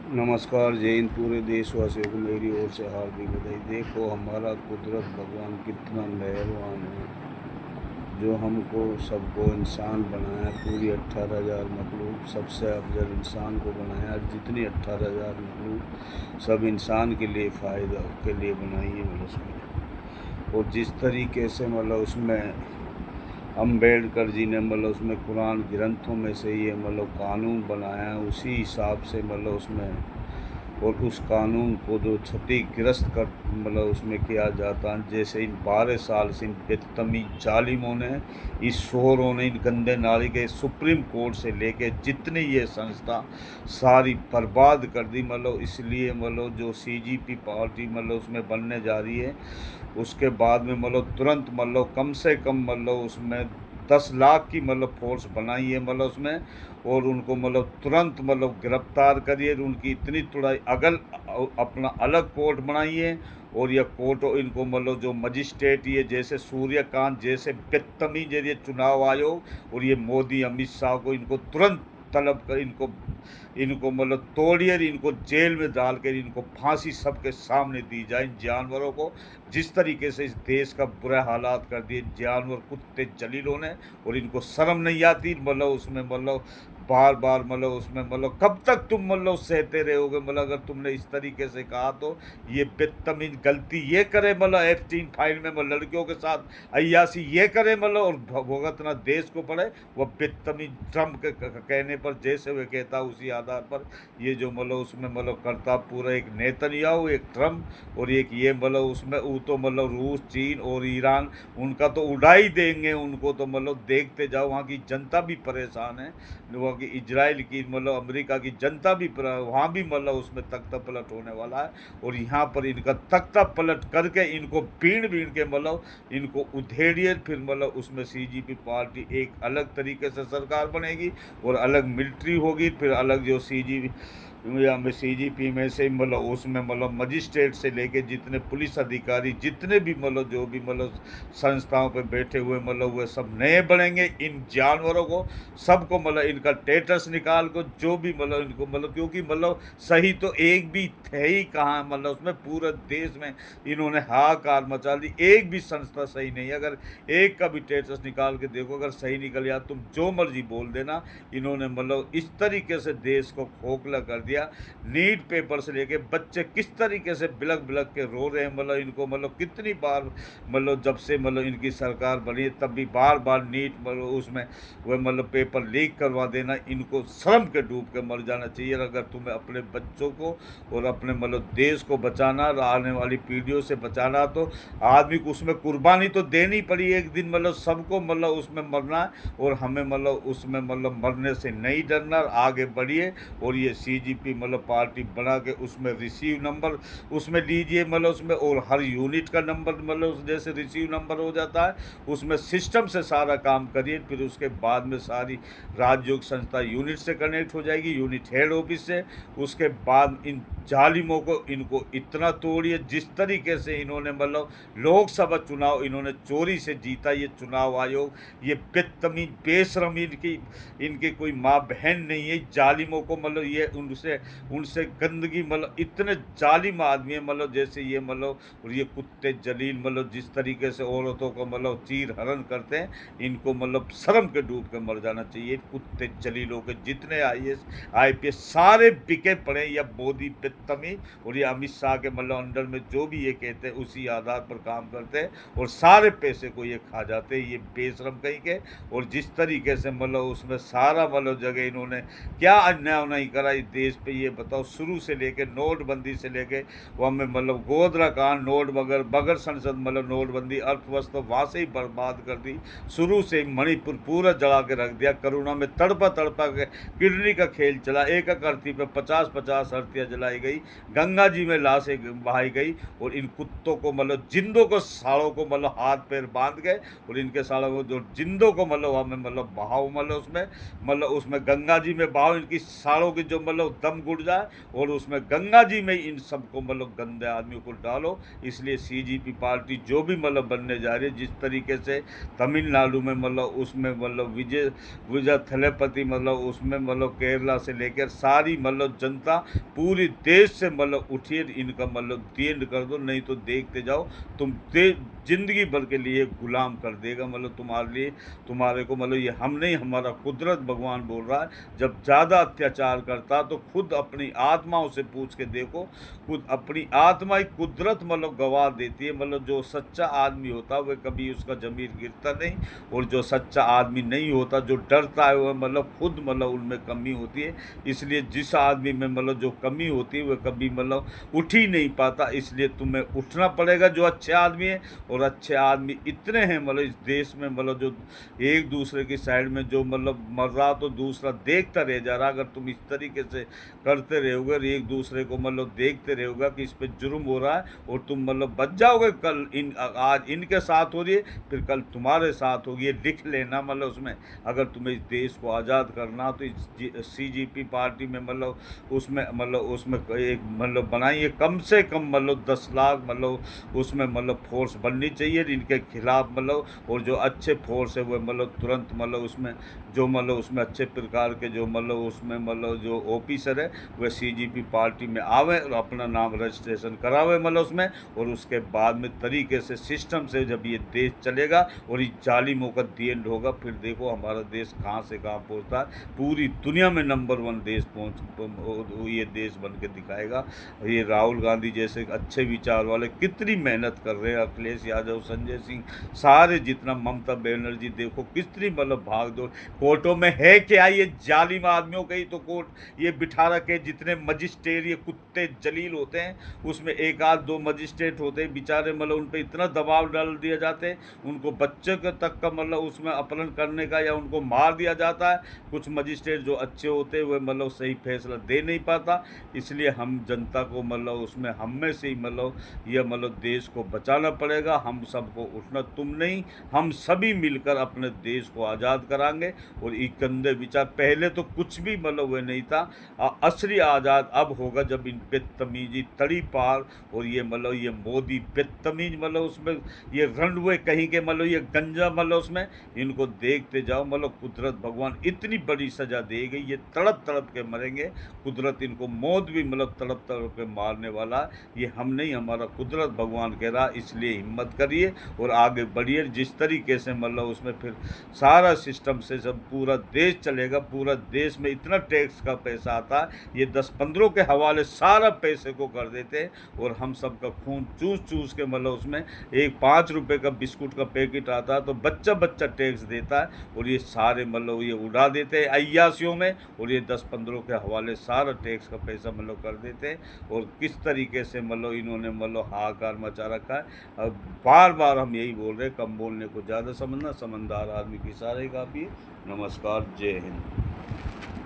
नमस्कार, जय हिंद। पूरे देशवासियों को मेरी ओर से हार्दिक बधाई। देखो, हमारा कुदरत भगवान कितना मेहरबान है, जो हमको सबको इंसान बनाया। पूरी 18,000 मखलूक, सबसे अफजल इंसान को बनाया। जितनी 18,000 मखलूक सब इंसान के लिए फ़ायदा के लिए बनाई है मतलब उसमें। और जिस तरीके से मतलब उसमें अम्बेडकर जी ने मतलब उसमें कुरान ग्रंथों में से ये मतलब कानून बनाया, उसी हिसाब से मतलब उसमें। और उस कानून को जो क्षतिग्रस्त कर मतलब उसमें किया जाता है। जैसे इन 12 साल से इन बेतमीज जालिमों ने, इस शोरों ने, इन गंदे नाली के सुप्रीम कोर्ट से लेके जितनी ये संस्था सारी बर्बाद कर दी। मतलब इसलिए मतलब जो सीजीपी पार्टी मतलब उसमें बनने जा रही है, उसके बाद में मतलब तुरंत मतलब कम से कम मतलब उसमें 10 लाख की मतलब फोर्स बनाई है मतलब उसमें। और उनको मतलब तुरंत मतलब गिरफ्तार करिए। उनकी इतनी तुड़ाई अगल अपना अलग कोर्ट बनाइए। और यह कोर्ट इनको मतलब जो मजिस्ट्रेट ये जैसे सूर्यकांत जैसे बदतमीज ये चुनाव आयोग और ये मोदी अमित शाह को इनको तुरंत तलब कर इनको इनको मतलब तोड़िए, इनको जेल में डालकर इनको फांसी सबके सामने दी जाए। इन जानवरों को जिस तरीके से इस देश का बुरा हालात कर दिए जानवर कुत्ते जलीलों ने, और इनको शर्म नहीं आती मतलब उसमें मतलब बार बार मतलब उसमें मतलब कब तक तुम मतलब सहते रहोगे। मतलब अगर तुमने इस तरीके से कहा तो ये बदतमीज गलती ये करे मतलब एप्स्टीन फाइल में मतलब लड़कियों के साथ अय्यासी ये करे मतलब, और भुगतना देश को पड़े। वह बदतमीज ट्रम्प के कहने पर जैसे वे कहता उसी आधार पर ये जो मतलब उसमें मतलब करता पूरा एक नेतन्याहू, एक ट्रम्प और एक ये मतलब उसमें वो तो मतलब रूस, चीन और ईरान उनका तो उड़ा ही देंगे उनको। तो मतलब देखते जाओ, वहाँ की जनता भी परेशान है। वहाँ की इजराइल की मतलब अमेरिका की जनता भी वहाँ भी मतलब उसमें तख्ता पलट होने वाला है। और यहाँ पर इनका तख्ता पलट करके इनको बीण बीण के मतलब इनको उधेड़िए। फिर मतलब उसमें सीजीपी पार्टी एक अलग तरीके से सरकार बनेगी और अलग मिलिट्री होगी। फिर अलग जो सीजीपी या में सीजीपी में से मतलब उसमें मतलब मजिस्ट्रेट से लेके जितने पुलिस अधिकारी जितने भी मतलब जो भी मतलब संस्थाओं पे बैठे हुए मतलब वे सब नए बनेंगे। इन जानवरों को सबको मतलब इनका टेटस निकाल को जो भी मतलब इनको मतलब, क्योंकि मतलब सही तो एक भी थे ही कहाँ मतलब उसमें पूरे देश में इन्होंने हाहाकार मचा दी। एक भी संस्था सही नहीं है। अगर एक का भी टेटस निकाल के देखो, अगर सही निकल या तुम जो मर्जी बोल देना। इन्होंने मतलब इस तरीके से देश को खोखला कर दिया। नीट पेपर से लेके बच्चे किस तरीके से बिलक बिलक के रो रहे हैं। मतलब इनको मतलब कितनी बार मतलब जब से मतलब इनकी सरकार बनी है तब भी बार बार नीट मतलब उसमें वह मतलब पेपर लीक करवा देना। इनको शर्म के डूब के मर जाना चाहिए। अगर तुम्हें अपने बच्चों को और अपने मतलब देश को बचाना, आने वाली पीढ़ियों से बचाना, तो आदमी को उसमें कुर्बानी तो देनी पड़ी एक दिन। मतलब सबको मतलब उसमें मरना है और हमें मतलब उसमें मतलब मरने से नहीं डरना। आगे बढ़िए। और ये सीजीपी मतलब पार्टी बना के उसमें रिसीव नंबर उसमें लीजिए मतलब उसमें, और हर यूनिट का नंबर मतलब जैसे रिसीव नंबर हो जाता है उसमें सिस्टम से सारा काम करिए। फिर उसके बाद में सारी राज्य संस्था यूनिट से कनेक्ट हो जाएगी, यूनिट हेड ऑफिस से। उसके बाद इन जालिमों को इनको इतना तोड़िए जिस तरीके से इन्होंने मतलब लोकसभा चुनाव इन्होंने चोरी से जीता। ये चुनाव आयोग ये बेतमीज बेशरम इनकी कोई माँ बहन नहीं है। जालिमों को मतलब ये उनसे उनसे गंदगी मतलब इतने जालिम आदमी है मतलब जैसे ये मतलब, और ये कुत्ते जलील मतलब जिस तरीके से औरतों को मतलब चीर हरण करते हैं। इनको मतलब शर्म के डूब के मर जाना चाहिए। कुत्ते जलीलों के जितने आईपीएस सारे बिके पड़े या मोदी बदतमीज और ये अमित शाह के मतलब अंडर में जो भी ये कहते हैं उसी आधार पर काम करते हैं और सारे पैसे को ये खा जाते हैं। ये बेशरम कहीं के। और जिस तरीके से मतलब उसमें सारा मतलब जगह इन्होंने क्या अन्याय नहीं करा इस देश पे ये बताओ। शुरू से लेके नोटबंदी से लेके वहाँ में मतलब गोधरा कांड, नोट बगैर बगैर संसद मतलब नोटबंदी, अर्थव्यवस्था वहाँ से ही बर्बाद कर दी। शुरू से मणिपुर पूरा जला के रख दिया। करुणा में तड़पा तड़पा के किडनी का खेल चला। एक एक अर्थी पे 50-50 अर्थियाँ जलाई गई। गंगा जी में लाशें बहाई गई। और इन कुत्तों को मतलब जिंदों को सालों को मतलब हाथ पैर बांध गए। और इनके सालों को जो जिंदों को मतलब हमें मतलब बहाओ मतलब उसमें गंगा जी में बहाओ। इनकी सालों की जो मतलब दम घुट जाए और उसमें गंगा जी में इन सबको मतलब गंदे आदमियों को डालो। इसलिए सीजीपी पार्टी जो भी मतलब बनने जा रही है, जिस तरीके से तमिलनाडु में मतलब उसमें मतलब विजय विजय थलेपति मतलब उसमें मतलब केरला से लेकर सारी मतलब जनता पूरी देश से मतलब उठिए, इनका मतलब एंड कर दो, नहीं तो देखते जाओ तुम जिंदगी भर के लिए गुलाम कर देगा मतलब तुम्हारे लिए, तुम्हारे को मतलब ये हम नहीं, हमारा कुदरत भगवान बोल रहा है। जब ज़्यादा अत्याचार करता तो खुद अपनी आत्माओं से पूछ के देखो, खुद अपनी आत्मा ही कुदरत मतलब गवाह देती है। मतलब जो सच्चा आदमी होता है वह कभी उसका जमीर गिरता नहीं, और जो सच्चा आदमी नहीं होता, जो डरता है, वह मतलब खुद मतलब उनमें कमी होती है। इसलिए जिस आदमी में मतलब जो कमी होती है वह कभी मतलब उठ ही नहीं पाता। इसलिए तुम्हें उठना पड़ेगा जो अच्छे आदमी है, और अच्छे आदमी इतने हैं मतलब इस देश में मतलब जो एक दूसरे की साइड में जो मतलब मर रहा तो दूसरा देखता रह जा रहा। अगर तुम इस तरीके से करते रहोगे और एक दूसरे को मतलब देखते रहोगे कि इस पे जुर्म हो रहा है, और तुम मतलब बच जाओगे, कल आज इनके साथ हो रही है, फिर कल तुम्हारे साथ होगी। ये लिख लेना मतलब उसमें, अगर तुम्हें इस देश को आज़ाद करना तो इस सीजीपी पार्टी में मतलब उसमें एक मतलब बनाइए कम से कम मतलब 10 लाख मतलब उसमें मतलब फोर्स बननी चाहिए इनके खिलाफ मतलब। और जो अच्छे फोर्स है वो मतलब तुरंत मतलब उसमें जो मतलब उसमें अच्छे प्रकार के जो मतलब उसमें मतलब जो ऑफिसर है वह सीजीपी पार्टी में आवे और अपना नाम रजिस्ट्रेशन करावे मतलब उसमें। और उसके बाद में तरीके से सिस्टम से जब ये देश चलेगा और इस जालिमों का दी एंड होगा, फिर देखो हमारा देश कहाँ से कहाँ पहुँचता है। पूरी दुनिया में नंबर 1 देश ये देश बन के दिखाएगा। ये राहुल गांधी जैसे अच्छे विचार वाले कितनी मेहनत कर रहे हैं, अखिलेश यादव, संजय सिंह, सारे जितना, ममता बनर्जी देखो कितनी मतलब भाग दौड़। कोर्टों में है क्या, ये जालिम आदमियों के ही तो कोर्ट ये बिठा रखे। जितने मजिस्ट्रेट ये कुत्ते जलील होते हैं, उसमें एक आध दो मजिस्ट्रेट होते हैं बेचारे मतलब उन पर इतना दबाव डाल दिया जाते हैं, उनको बच्चे के तक का मतलब उसमें अपहरण करने का या उनको मार दिया जाता है। कुछ मजिस्ट्रेट जो अच्छे होते हैं वह मतलब सही फैसला दे नहीं पाता। इसलिए हम जनता को मतलब उसमें हम में से ही मतलब यह मतलब देश को बचाना पड़ेगा। हम सबको उठना, तुम नहीं हम सभी मिलकर अपने देश को आज़ाद कराएंगे। और ये गंदे विचार पहले तो कुछ भी मतलब वह नहीं था, असली आज़ाद अब होगा जब इन बेतमीजी तड़ी पार। और ये मतलब ये मोदी बेतमीज मतलब उसमें ये रंडवे कहीं के मतलब ये गंजा मतलब उसमें इनको देखते जाओ मतलब कुदरत भगवान इतनी बड़ी सज़ा देगी, ये तड़प तड़प के मरेंगे। कुदरत इनको मौत भी मतलब तड़प तड़प के मारने वाला। ये हम नहीं, हमारा कुदरत भगवान कह रहा। इसलिए हिम्मत करिए और आगे बढ़िए। जिस तरीके से मतलब उसमें फिर सारा सिस्टम से सब पूरा देश चलेगा। पूरा देश में इतना टैक्स का पैसा आता है, ये 10-15 के हवाले सारा पैसे को कर देते हैं। और हम सब का खून चूस चूस के मतलब उसमें एक 5 रुपये का बिस्कुट का पैकेट आता है तो बच्चा बच्चा टैक्स देता है, और ये सारे मतलब ये उड़ा देते हैं अय्यासियों में। और ये 10-15 के हवाले सारा टैक्स का पैसा मतलब कर देते हैं। और किस तरीके से मतलब इन्होंने मतलब हाहाकार मचा रखा है। अब बार बार हम यही बोल रहे हैं, कम बोलने को ज़्यादा समझना, समझदार आदमी की इशारे काफ़ी है। नमस्कार, जय हिंद।